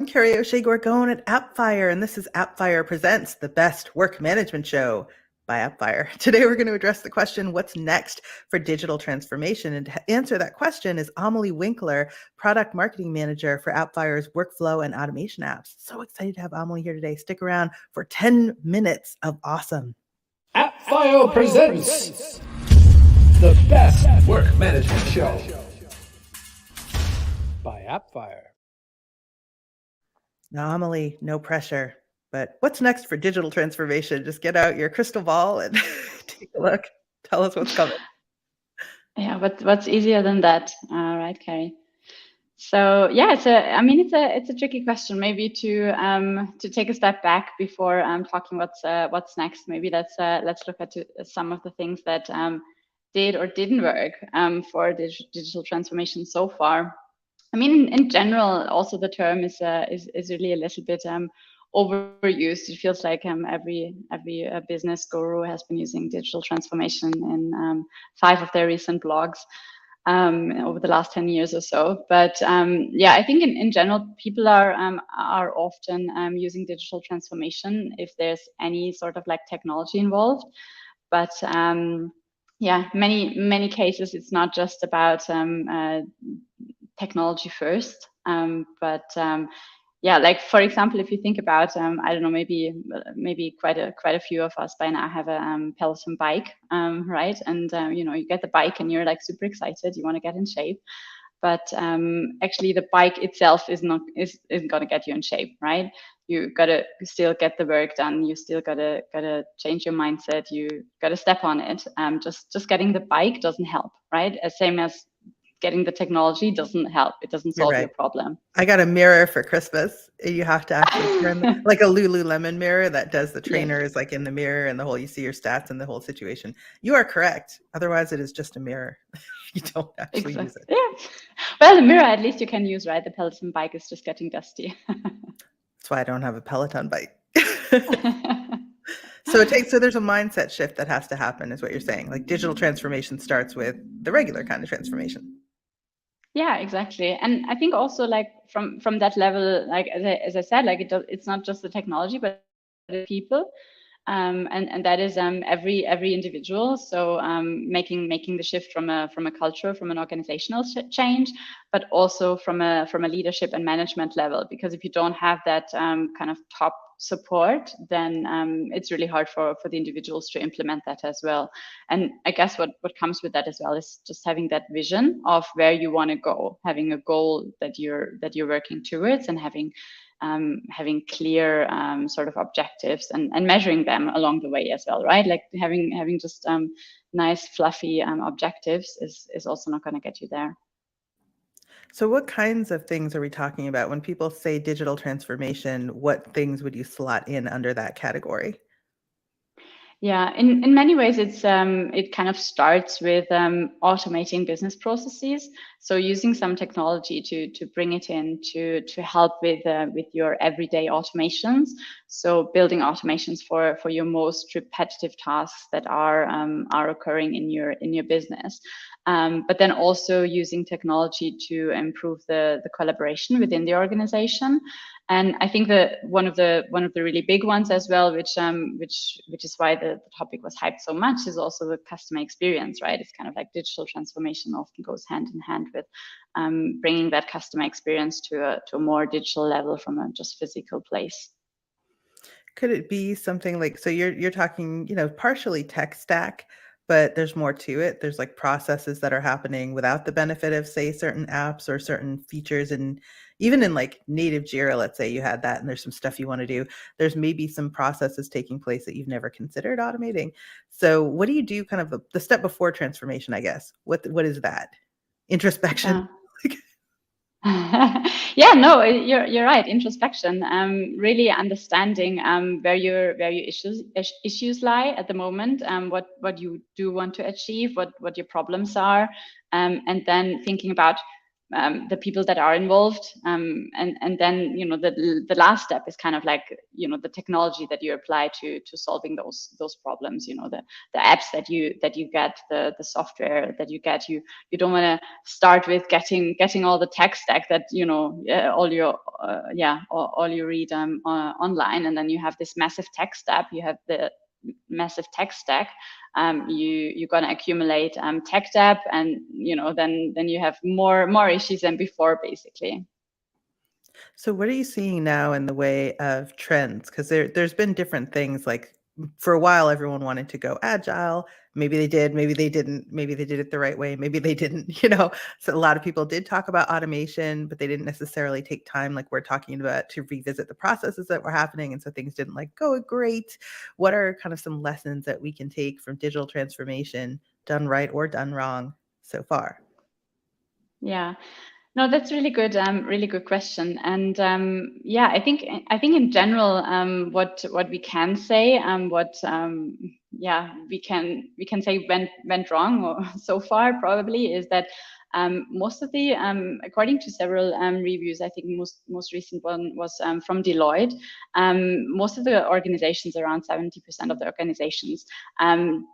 I'm Kerry O'Shea Gorgone at Appfire, and this is Appfire Presents, the best work management show by Appfire. Today, we're going to address the question, what's next for digital transformation? And to answer that question is Amelie Winkler, Product Marketing Manager for Appfire's workflow and automation apps. So excited to have Amelie here today. Stick around for 10 minutes of awesome. Appfire Presents, the best work management show by Appfire. Now, Amelie, no pressure, but what's next for digital transformation? Just get out your crystal ball and take a look. Tell us what's coming. Yeah, what's easier than that, right, Kerry? So yeah, it's a tricky question. Maybe to take a step back before talking what's next. Maybe let's look at some of the things that did or didn't work for digital transformation so far. I mean, in general, also the term is really a little bit overused. It feels like every business guru has been using digital transformation in 5 of their recent blogs over the last 10 years or so. But yeah, I think in general, people are often using digital transformation if there's any sort of like technology involved. But yeah, many cases, it's not just about technology first, but yeah, like for example, if you think about I don't know, maybe quite a few of us by now have a Peloton bike, right? And you know, you get the bike and you're like super excited, you want to get in shape, but actually the bike itself isn't gonna get you in shape, right? You gotta still get the work done. You still gotta change your mindset. You gotta step on it. Just getting the bike doesn't help, right? As same as getting the technology doesn't help. It doesn't solve your problem. I got a mirror for Christmas. You have to actually turn like a Lululemon mirror that does the trainers, yes, like in the mirror and the whole, you see your stats and the whole situation. You are correct. Otherwise it is just a mirror. You don't actually use it. Yeah. Well, the mirror at least you can use, right? The Peloton bike is just getting dusty. That's why I don't have a Peloton bike. So there's a mindset shift that has to happen, is what you're saying. Like digital transformation starts with the regular kind of transformation. Yeah, exactly. And I think also like from that level, like as I said, like it's not just the technology, but the people. And that is every individual. So making the shift from a culture, from an organizational change, but also from a leadership and management level. Because if you don't have that kind of top support, then it's really hard for the individuals to implement that as well. And I guess what comes with that as well is just having that vision of where you want to go, having a goal that you're working towards, and having clear sort of objectives and measuring them along the way as well, right? Like having just nice fluffy objectives is also not going to get you there. So what kinds of things are we talking about when people say digital transformation? What things would you slot in under that category? Yeah, in many ways, it kind of starts with automating business processes. So using some technology to bring it in to help with your everyday automations. So building automations for your most repetitive tasks that are occurring in your business. But then also using technology to improve the collaboration within the organization. And I think that one of the really big ones as well, which is why the topic was hyped so much, is also the customer experience, right? It's kind of like digital transformation often goes hand in hand with bringing that customer experience to a more digital level from a just physical place. Could it be something like, so you're talking, you know, partially tech stack, but there's more to it. There's like processes that are happening without the benefit of, say, certain apps or certain features. And even in like native Jira, let's say you had that and there's some stuff you want to do. There's maybe some processes taking place that you've never considered automating. So what do you do kind of the step before transformation, I guess? What is that? Introspection? Yeah, no, you're right. Introspection, really understanding where your issues lie at the moment, what you do want to achieve, what your problems are, and then thinking about the people that are involved, and then the last step is kind of like the technology that you apply to solving those problems. The apps that you get, the software that you get. You don't want to start with getting all the tech stack that all you read online, and then you have this massive tech stack. You have the massive tech stack. You're going to accumulate tech debt, and then you have more issues than before, basically. So what are you seeing now in the way of trends? Because there's been different things. Like for a while, everyone wanted to go agile. Maybe they did, maybe they didn't. Maybe they did it the right way, maybe they didn't. So a lot of people did talk about automation, but they didn't necessarily take time, like we're talking about, to revisit the processes that were happening, and so things didn't go great. What are kind of some lessons that we can take from digital transformation, done right or done wrong, so far? Yeah. No, that's really good question. And I think in general, what we can say, we can say went wrong or so far probably is that most of the according to several reviews, I think most recent one was from Deloitte. Most of the organizations, around 70% of the organizations,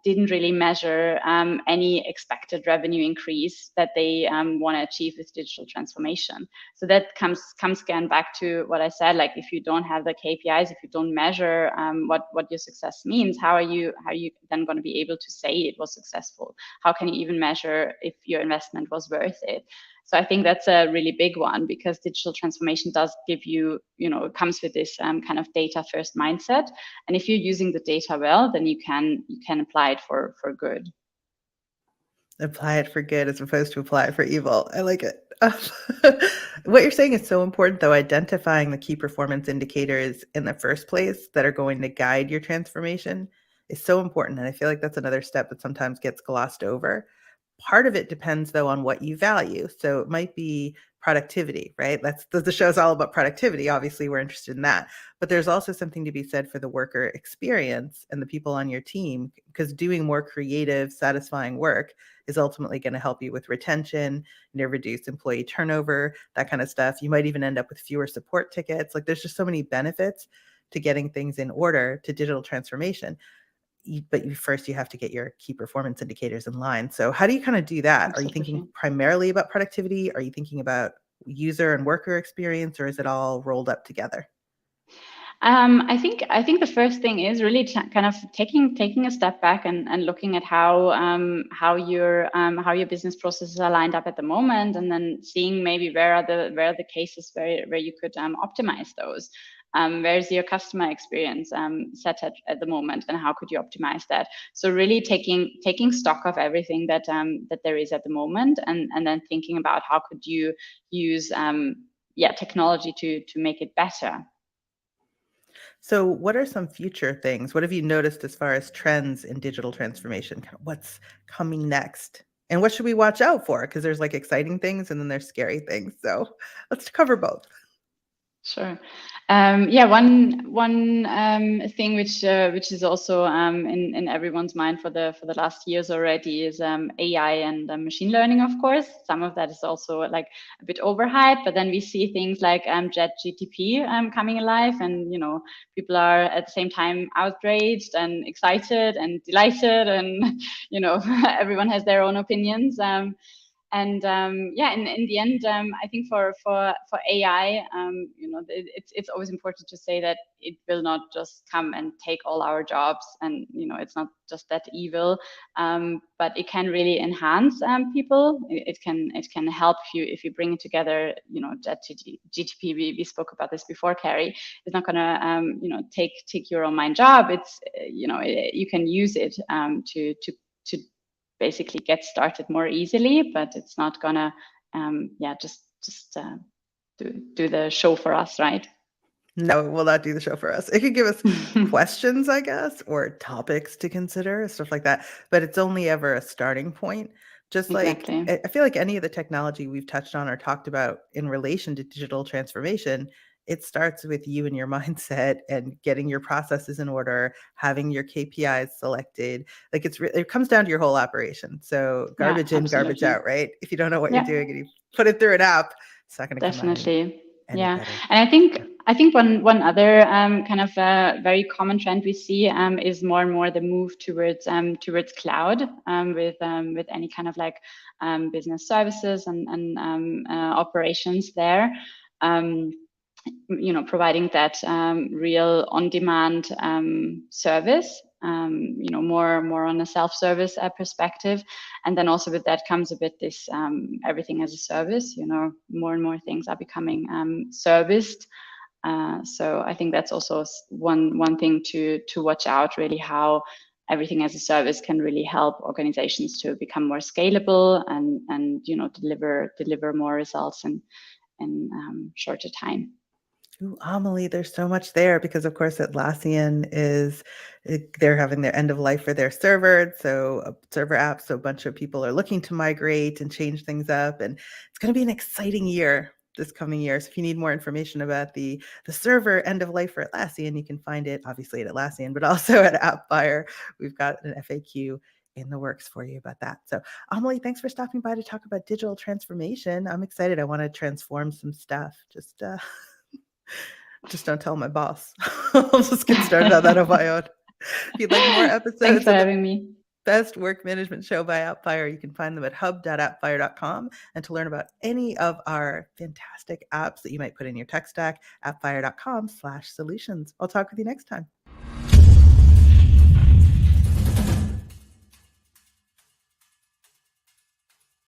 didn't really measure any expected revenue increase that they want to achieve with digital transformation. So that comes again back to what I said. Like, if you don't have the KPIs, if you don't measure what your success means, how are you then going to be able to say it was successful? How can you even measure if your investment was worth it? So I think that's a really big one, because digital transformation does give you, it comes with this kind of data first mindset. And if you're using the data well, then you can apply it for good. Apply it for good as opposed to apply it for evil. I like it. What you're saying is so important, though. Identifying the key performance indicators in the first place that are going to guide your transformation is so important. And I feel like that's another step that sometimes gets glossed over. Part of it depends, though, on what you value. So it might be productivity, right? The show's all about productivity. Obviously, we're interested in that. But there's also something to be said for the worker experience and the people on your team, because doing more creative, satisfying work is ultimately going to help you with retention, reduce employee turnover, that kind of stuff. You might even end up with fewer support tickets. There's just so many benefits to getting things in order to digital transformation. But first you have to get your key performance indicators in line. So how do you kind of do that? Absolutely. Are you thinking primarily about productivity? Are you thinking about user and worker experience, or is it all rolled up together? I think the first thing is really kind of taking a step back and looking at how your business processes are lined up at the moment, and then seeing maybe where are the cases where you could optimize those. Where's your customer experience set at the moment, and how could you optimize that? So really taking stock of everything that there is at the moment, and then thinking about how could you use technology to make it better. So what are some future things? What have you noticed as far as trends in digital transformation? What's coming next? And what should we watch out for? Because there's exciting things and then there's scary things. So let's cover both. Sure. One thing which is also in everyone's mind for the last years already is AI and machine learning. Of course, some of that is also a bit overhyped, but then we see things like ChatGPT coming alive, and people are at the same time outraged and excited and delighted, and everyone has their own opinions. And in the end, I think for AI, it's always important to say that it will not just come and take all our jobs, and it's not just that evil, but it can really enhance people. It can help you if you bring it together. That GTP, we spoke about this before, Kerry. It's not gonna take your own mind job. It's you can use it to basically get started more easily, but it's not gonna just do the show for us, right? No, it will not do the show for us. It could give us questions, I guess, or topics to consider, stuff like that, but it's only ever a starting point. Just Exactly. I feel like any of the technology we've touched on or talked about in relation to digital transformation it starts with you and your mindset and getting your processes in order, having your KPIs selected. Like it comes down to your whole operation. So garbage in, garbage absolutely. out, right? If you don't know what Yeah. you're doing and you put it through an app, it's not going to come out Definitely. any Yeah. better. And I think one other kind of very common trend we see is more and more the move towards cloud with any kind of like business services and operations there. Providing that real on-demand service, more on a self-service perspective. And then also with that comes a bit this everything as a service, more and more things are becoming serviced. So I think that's also one thing to watch out, really, how everything as a service can really help organizations to become more scalable and deliver more results in shorter time. Ooh, Amelie, there's so much there because, of course, Atlassian they're having their end of life for their server. So a server app, so a bunch of people are looking to migrate and change things up. And it's going to be an exciting year this coming year. So if you need more information about the server end of life for Atlassian, you can find it obviously at Atlassian, but also at Appfire. We've got an FAQ in the works for you about that. So Amelie, thanks for stopping by to talk about digital transformation. I'm excited. I want to transform some stuff. Just don't tell my boss. I'll just get started on that on my own. If you'd like more Thanks episodes for of the having me. Best Work Management Show by Appfire, you can find them at hub.appfire.com. And to learn about any of our fantastic apps that you might put in your tech stack, appfire.com/solutions. I'll talk with you next time.